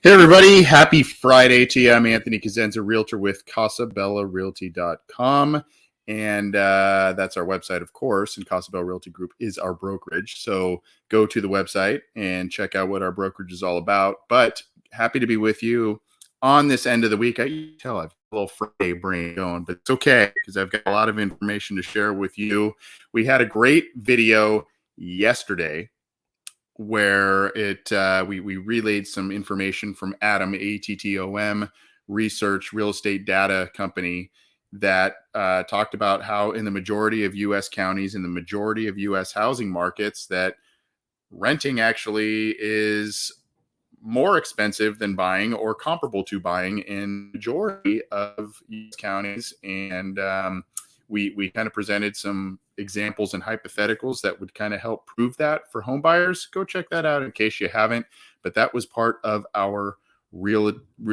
Hey everybody, happy Friday to you. I'm Anthony Cosenza, Realtor with CasabellaRealty.com. And that's our website, of course, and Casabella Realty Group is our brokerage. So go to the website and check out what our brokerage is all about. But happy to be with you on this end of the week. I can tell I've a little Friday brain going, but it's okay because I've got a lot of information to share with you. We had a great video yesterday where we relayed some information from ATTOM Research Real Estate Data Company that talked about how in the majority of U.S. counties, in the majority of U.S. housing markets, that renting actually is more expensive than buying or comparable to buying in the majority of U.S. counties. And we kind of presented some examples and hypotheticals that would kind of help prove that for home buyers. Go check that out in case you haven't. But that was part of our real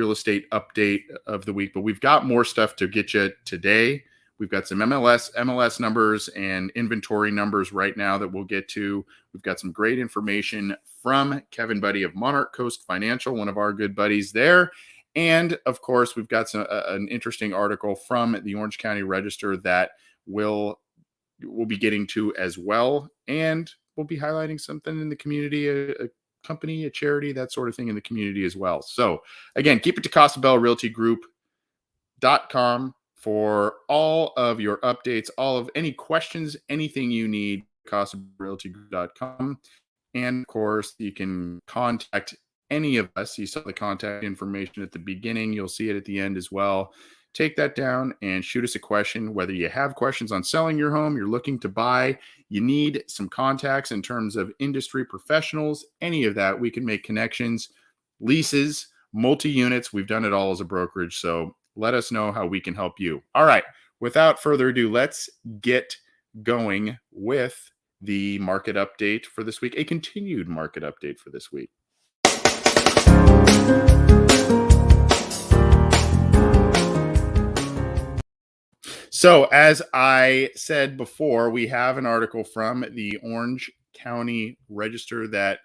estate update of the week. But we've got more stuff to get you today. We've got some MLS numbers and inventory numbers right now that we'll get to. We've got some great information from Kevin Buddy of Monarch Coast Financial, one of our good buddies there. And of course, we've got an interesting article from the Orange County Register that we'll be getting to as well. And we'll be highlighting something in the community, a company, a charity, that sort of thing in the community as well. So again, keep it to CasabellaRealtyGroup.com for all of your updates, all of any questions, anything you need, CasabellaRealtyGroup.com. And of course, you can contact any of us. You saw the contact information at the beginning. You'll see it at the end as well. Take that down and shoot us a question, whether you have questions on selling your home, you're looking to buy, you need some contacts in terms of industry professionals, any of that. We can make connections, leases, multi-units. We've done it all as a brokerage. So let us know how we can help you. All right. Without further ado, let's get going with the market update for this week, a continued market update for this week. So as I said before, we have an article from the Orange County Register that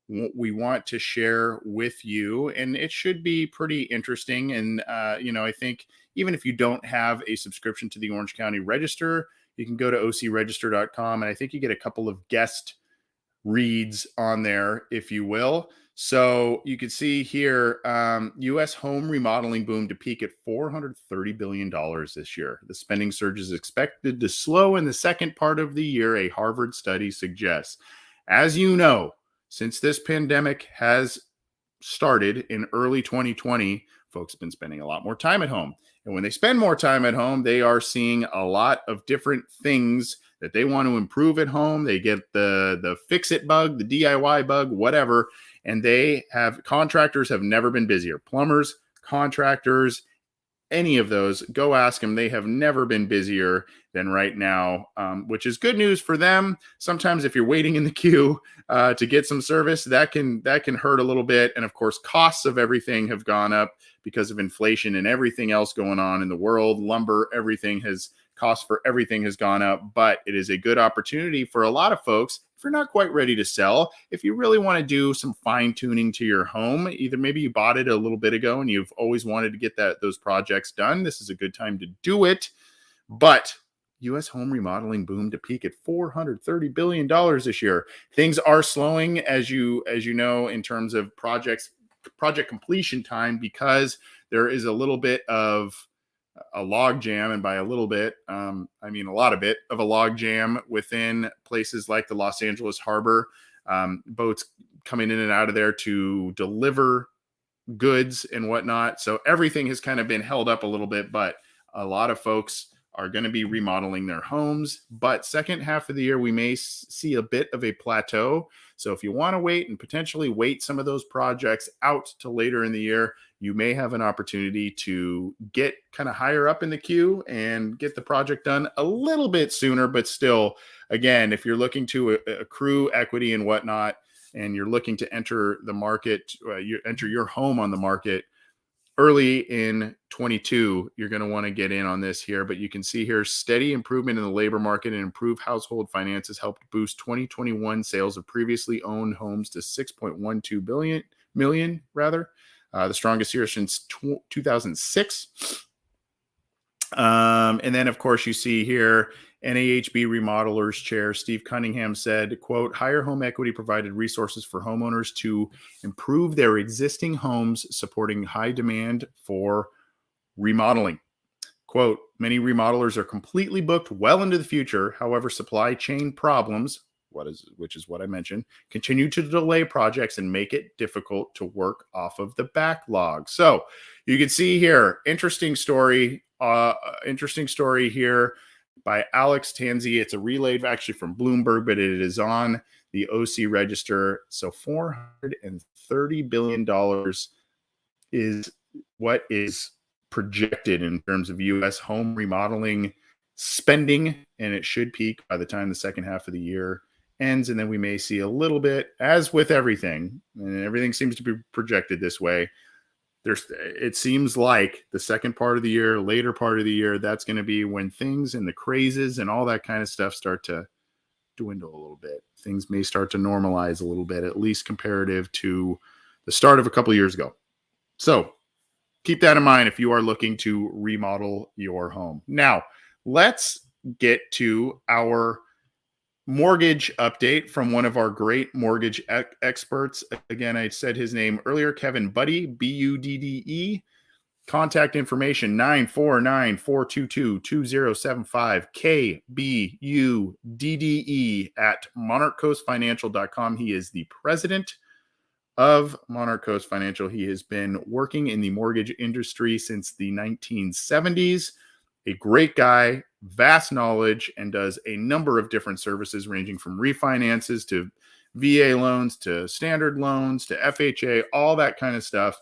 we want to share with you, and it should be pretty interesting. And, I think even if you don't have a subscription to the Orange County Register, you can go to ocregister.com, and I think you get a couple of guest reads on there, if you will. So you can see here, U.S. home remodeling boom to peak at $430 billion this year. The spending surge is expected to slow in the second part of the year, a Harvard study suggests. As you know, since this pandemic has started in early 2020, folks have been spending a lot more time at home. And when they spend more time at home, they are seeing a lot of different things that they want to improve at home. They get the fix-it bug, the DIY bug, whatever. And contractors have never been busier. Plumbers, contractors, any of those, go ask them. They have never been busier than right now, which is good news for them. Sometimes if you're waiting in the queue to get some service, that can hurt a little bit. And of course, costs of everything have gone up because of inflation and everything else going on in the world. Lumber, cost for everything has gone up, but it is a good opportunity for a lot of folks. If you're not quite ready to sell, if you really want to do some fine tuning to your home, either maybe you bought it a little bit ago and you've always wanted to get those projects done, this is a good time to do it. But U.S. home remodeling boom to peak at $430 billion this year. Things are slowing, as you know, in terms of project completion time, because there is a little bit of a log jam, and by a little bit, I mean a lot of it of a log jam within places like the Los Angeles Harbor. Boats coming in and out of there to deliver goods and whatnot. So everything has kind of been held up a little bit, but a lot of folks are going to be remodeling their homes. But second half of the year, we may see a bit of a plateau. So if you want to wait and potentially wait some of those projects out to later in the year, you may have an opportunity to get kind of higher up in the queue and get the project done a little bit sooner. But still, again, if you're looking to accrue equity and whatnot, and you're looking to enter the market, enter your home on the market early in 22, you're going to want to get in on this here. But you can see here, steady improvement in the labor market and improved household finances helped boost 2021 sales of previously owned homes to 6.12 million. the strongest year since 2006. And then, of course, you see here NAHB Remodelers Chair Steve Cunningham said, quote, higher home equity provided resources for homeowners to improve their existing homes, supporting high demand for remodeling. Quote, many remodelers are completely booked well into the future. However, supply chain problems, which is what I mentioned, continue to delay projects and make it difficult to work off of the backlog. So you can see here, interesting story here by Alex Tanzi. It's a relayed actually from Bloomberg, but it is on the OC Register. So $430 billion is what is projected in terms of U.S. home remodeling spending, and it should peak by the time the second half of the year ends. And then we may see a little bit, as with everything, and everything seems to be projected this way. It seems like the second part of the year, later part of the year, that's going to be when things and the crazes and all that kind of stuff start to dwindle a little bit. Things may start to normalize a little bit, at least comparative to the start of a couple of years ago. So keep that in mind if you are looking to remodel your home. Now, let's get to our mortgage update from one of our great mortgage experts. Again, I said his name earlier, Kevin Budde, Budde. Contact information 949-422-2075, KBUDDE at monarchcoastfinancial.com. He is the president of Monarch Coast Financial. He has been working in the mortgage industry since the 1970s. A great guy, vast knowledge, and does a number of different services ranging from refinances to VA loans to standard loans to FHA, all that kind of stuff.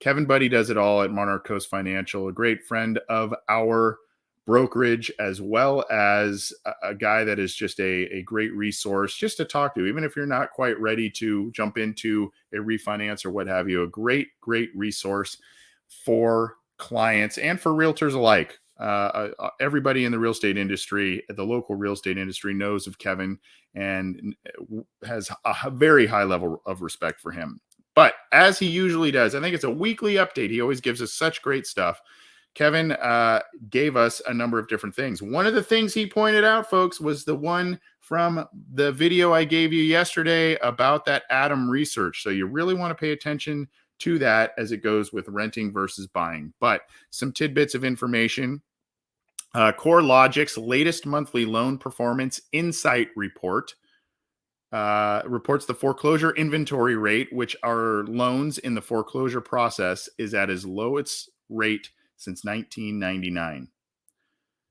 Kevin Budde does it all at Monarch Coast Financial, a great friend of our brokerage, as well as a guy that is just a great resource just to talk to, even if you're not quite ready to jump into a refinance or what have you. A great resource for clients and for realtors alike. Everybody in the real estate industry, the local real estate industry, knows of Kevin and has a very high level of respect for him. But as he usually does, I think it's a weekly update. He always gives us such great stuff. Kevin gave us a number of different things. One of the things he pointed out, folks, was the one from the video I gave you yesterday about that Adam research. So you really want to pay attention to that as it goes with renting versus buying. But some tidbits of information. CoreLogic's latest monthly loan performance insight report reports the foreclosure inventory rate, which are loans in the foreclosure process, is at its lowest rate since 1999.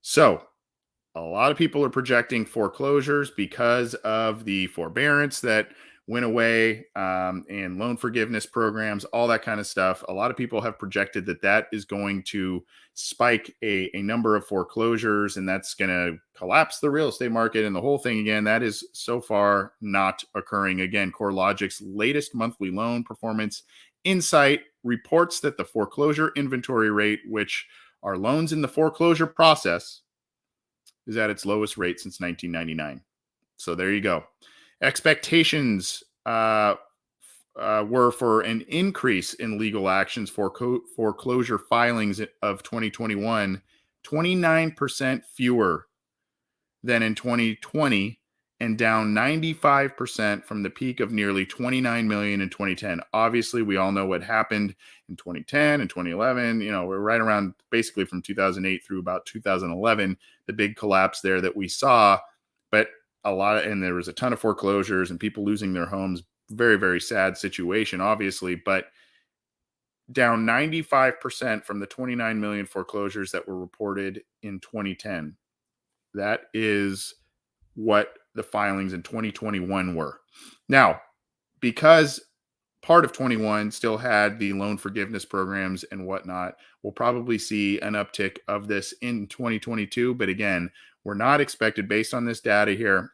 So a lot of people are projecting foreclosures because of the forbearance that went away and loan forgiveness programs, all that kind of stuff. A lot of people have projected that is going to spike a number of foreclosures, and that's going to collapse the real estate market and the whole thing again. That is so far not occurring. Again, CoreLogic's latest monthly loan performance insight reports that the foreclosure inventory rate, which are loans in the foreclosure process, is at its lowest rate since 1999. So there you go. Expectations were for an increase in legal actions for foreclosure filings of 2021, 29% fewer than in 2020, and down 95% from the peak of nearly 29 million in 2010. Obviously, we all know what happened in 2010 and 2011. You know, we're right around basically from 2008 through about 2011, the big collapse there that we saw. But and there was a ton of foreclosures and people losing their homes. Very, very sad situation, obviously, but down 95% from the 29 million foreclosures that were reported in 2010. That is what the filings in 2021 were. Now, because part of 21 still had the loan forgiveness programs and whatnot, we'll probably see an uptick of this in 2022. But again, we're not expected, based on this data here,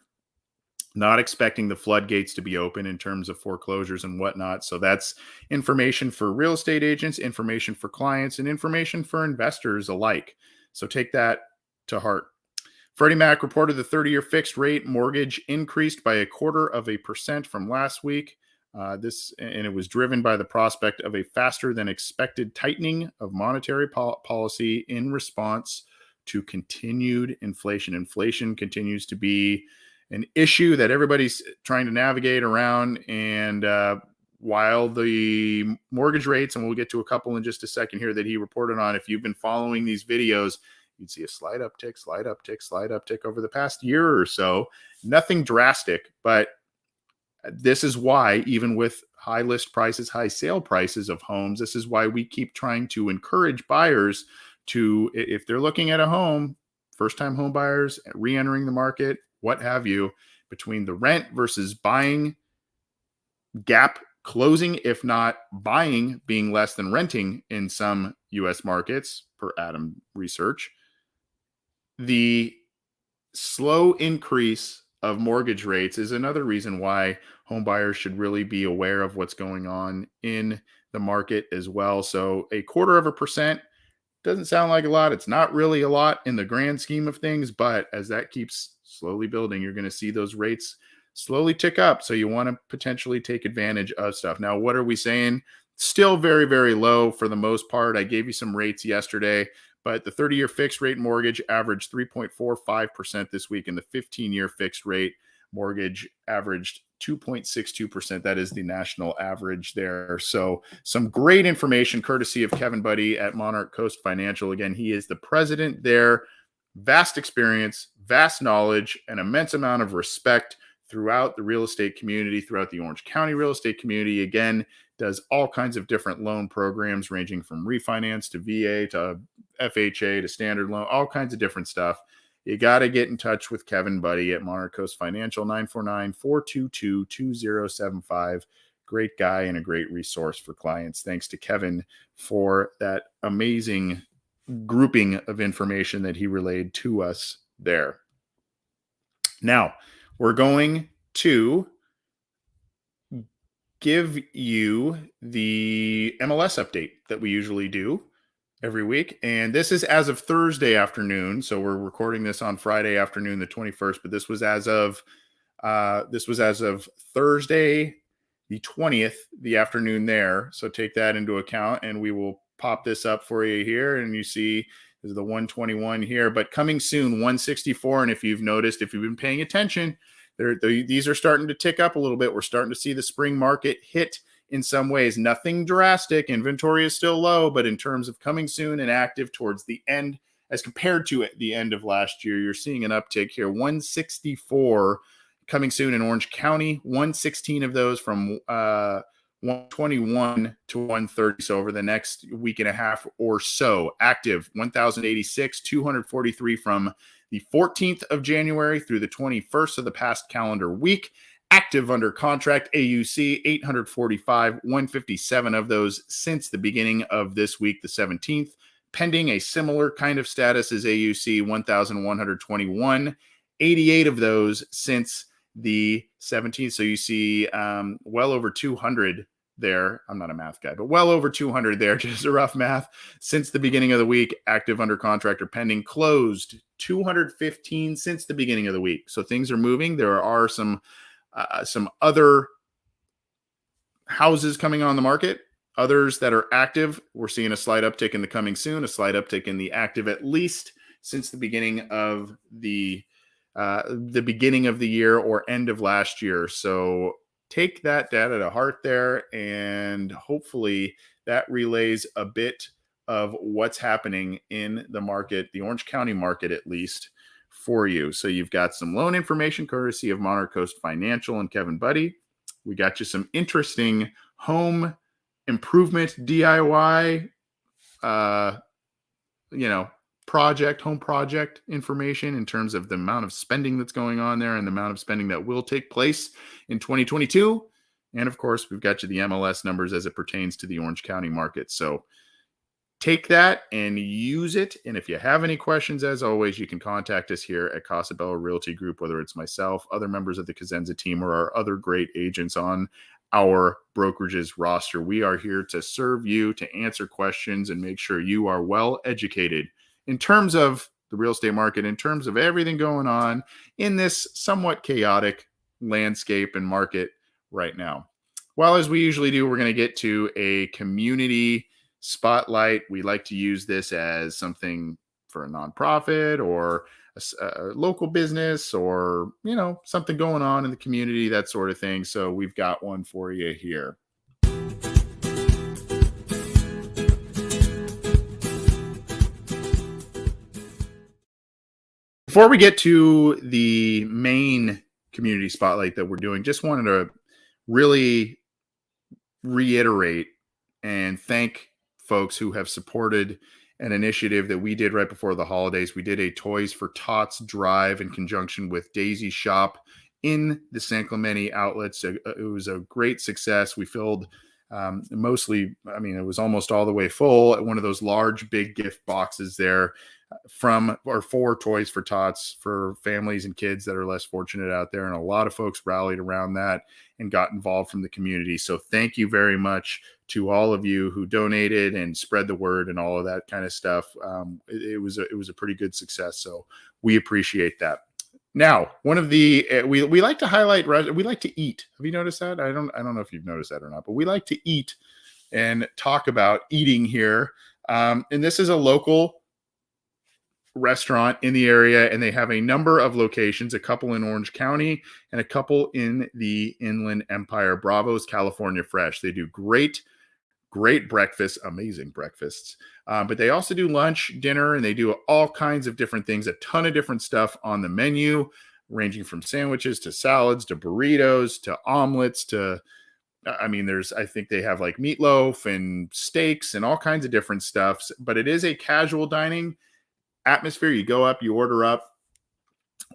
not expecting the floodgates to be open in terms of foreclosures and whatnot. So that's information for real estate agents, information for clients, and information for investors alike. So take that to heart. Freddie Mac reported the 30-year fixed rate mortgage increased by 0.25% from last week. And it was driven by the prospect of a faster than expected tightening of monetary policy in response to continued inflation. Inflation continues to be an issue that everybody's trying to navigate around. And while the mortgage rates, and we'll get to a couple in just a second here that he reported on, if you've been following these videos, you'd see a slight uptick, slight uptick, slight uptick over the past year or so. Nothing drastic, but this is why, even with high list prices, high sale prices of homes, this is why we keep trying to encourage buyers to, if they're looking at a home, first time home buyers, re-entering the market, what have you, between the rent versus buying gap closing, if not buying being less than renting in some US markets, per Adam research, the slow increase of mortgage rates is another reason why home buyers should really be aware of what's going on in the market as well. So a 1/4% doesn't sound like a lot. It's not really a lot in the grand scheme of things, but as that keeps slowly building, you're going to see those rates slowly tick up. So you want to potentially take advantage of stuff. Now, what are we saying? Still very, very low for the most part. I gave you some rates yesterday, but the 30-year fixed rate mortgage averaged 3.45% this week, and the 15-year fixed rate mortgage averaged 2.62%. That is the national average there. So some great information courtesy of Kevin Buddy at Monarch Coast Financial. Again, he is the president there. Vast experience, vast knowledge, an immense amount of respect throughout the real estate community, throughout the Orange County real estate community. Again, does all kinds of different loan programs ranging from refinance to VA to FHA to standard loan, all kinds of different stuff. You got to get in touch with Kevin Buddy at Monarch Coast Financial, 949-422-2075. Great guy and a great resource for clients. Thanks to Kevin for that amazing grouping of information that he relayed to us there. Now, we're going to give you the MLS update that we usually do every week. And this is as of Thursday afternoon. So we're recording this on Friday afternoon, the 21st, but this was as of Thursday, the 20th, the afternoon there. So take that into account, and we will pop this up for you here. And you see this is the 121 here, but coming soon, 164. And if you've noticed, if you've been paying attention, these are starting to tick up a little bit. We're starting to see the spring market hit in some ways. Nothing drastic. Inventory is still low, but in terms of coming soon and active towards the end, as compared to the end of last year, you're seeing an uptick here. 164 coming soon in Orange County, 116 of those from 121 to 130. So over the next week and a half or so, active 1,086, 243 from the 14th of January through the 21st of the past calendar week. Active under contract, AUC 845, 157 of those since the beginning of this week, the 17th. Pending a similar kind of status as AUC, 1,121, 88 of those since the 17th. So you see well over 200 there. I'm not a math guy, but well over 200 there, just a rough math, since the beginning of the week. Active under contract or pending. Closed 215 since the beginning of the week. So things are moving. There are some other houses coming on the market, others that are active. We're seeing a slight uptick in the coming soon, a slight uptick in the active, at least since the beginning of the beginning of the year or end of last year. So take that data to heart there, and hopefully that relays a bit of what's happening in the market, the Orange County market at least, for you. So you've got some loan information courtesy of Monarch Coast Financial and Kevin Buddy. We got you some interesting home improvement DIY, home project information in terms of the amount of spending that's going on there and the amount of spending that will take place in 2022. And of course, we've got you the MLS numbers as it pertains to the Orange County market. So take that and use it. And if you have any questions, as always, you can contact us here at Casabella Realty Group, whether it's myself, other members of the Cosenza team, or our other great agents on our brokerage's roster. We are here to serve you, to answer questions, and make sure you are well educated in terms of the real estate market, in terms of everything going on in this somewhat chaotic landscape and market right now. Well, as we usually do, we're going to get to a community spotlight. We like to use this as something for a nonprofit or a local business or, something going on in the community, that sort of thing. So we've got one for you here. Before we get to the main community spotlight that we're doing, just wanted to really reiterate and thank folks who have supported an initiative that we did right before the holidays. We did a Toys for Tots drive in conjunction with Daisy Shop in the San Clemente outlets. It was a great success. We filled mostly, it was almost all the way full at one of those large, big gift boxes there from or for Toys for Tots for families and kids that are less fortunate out there. And a lot of folks rallied around that and got involved from the community. So thank you very much to all of you who donated and spread the word and all of that kind of stuff. It was a pretty good success. So we appreciate that. Now, one of the we like to highlight. We like to eat. Have you noticed that? I don't know if you've noticed that or not, but we like to eat and talk about eating here. And this is a local restaurant in the area, and they have a number of locations, a couple in Orange County and a couple in the Inland Empire. Bravo's California Fresh. They do great breakfast, amazing breakfasts. But they also do lunch, dinner, and they do all kinds of different things, a ton of different stuff on the menu, ranging from sandwiches to salads to burritos to omelets to, I think they have like meatloaf and steaks and all kinds of different stuffs. But it is a casual dining atmosphere. You go up, you order up,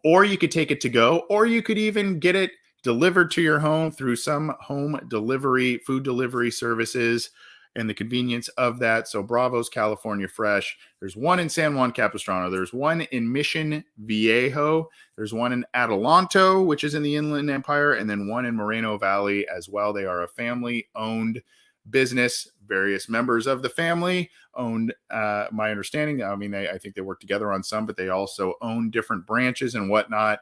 or you could take it to go, or you could even get it delivered to your home through some home delivery, food delivery services, and the convenience of that. So Bravo's California Fresh. There's one in San Juan Capistrano. There's one in Mission Viejo. There's one in Adelanto, which is in the Inland Empire, and then one in Moreno Valley as well. They are a family-owned business. Various members of the family owned, my understanding. I think they work together on some, but they also own different branches and whatnot.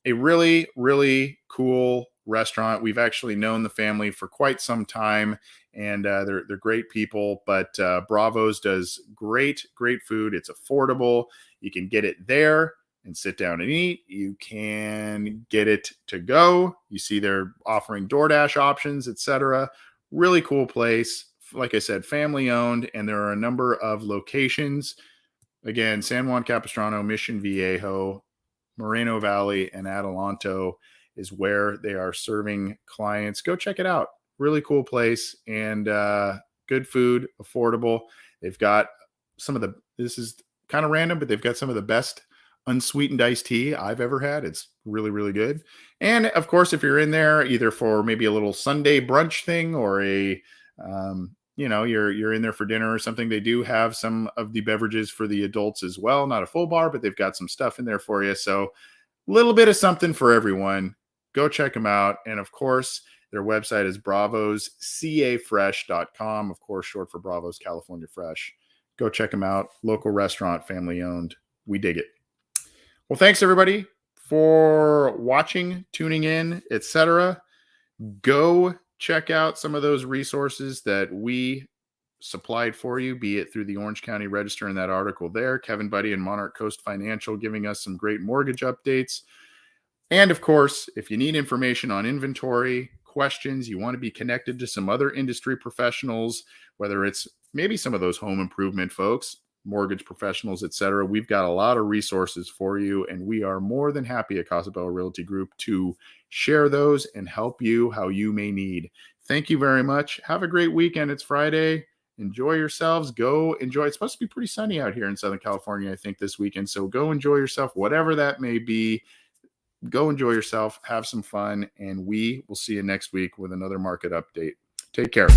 A really, really cool restaurant. We've actually known the family for quite some time, and they're great people. But Bravo's does great food. It's affordable. You can get it there and sit down and eat. You can get it to go. You see they're offering DoorDash options, etc. Really cool place. Like I said, family owned, and there are a number of locations. Again, San Juan Capistrano, Mission Viejo, Moreno Valley, and Adelanto is where they are serving clients. Go check it out. Really cool place, and good food, affordable. They've got this is kind of random, but they've got some of the best unsweetened iced tea I've ever had. It's really, really good. And of course, if you're in there either for maybe a little Sunday brunch thing or you're in there for dinner or something, they do have some of the beverages for the adults as well. Not a full bar, but they've got some stuff in there for you. So a little bit of something for everyone. Go check them out. And of course, their website is bravoscafresh.com. Of course, short for Bravo's California Fresh. Go check them out. Local restaurant, family owned. We dig it. Well, thanks everybody for watching, tuning in, etc. Go check out some of those resources that we supplied for you, be it through the Orange County Register in that article there, Kevin Buddy and Monarch Coast Financial giving us some great mortgage updates. And of course, if you need information on inventory, questions, you want to be connected to some other industry professionals, whether it's maybe some of those home improvement folks, mortgage professionals, etc. We've got a lot of resources for you, and we are more than happy at Casabella Realty Group to share those and help you how you may need. Thank you very much. Have a great weekend. It's Friday. Enjoy yourselves. Go enjoy. It's supposed to be pretty sunny out here in Southern California, I think, this weekend. So go enjoy yourself, whatever that may be. Go enjoy yourself. Have some fun. And we will see you next week with another market update. Take care.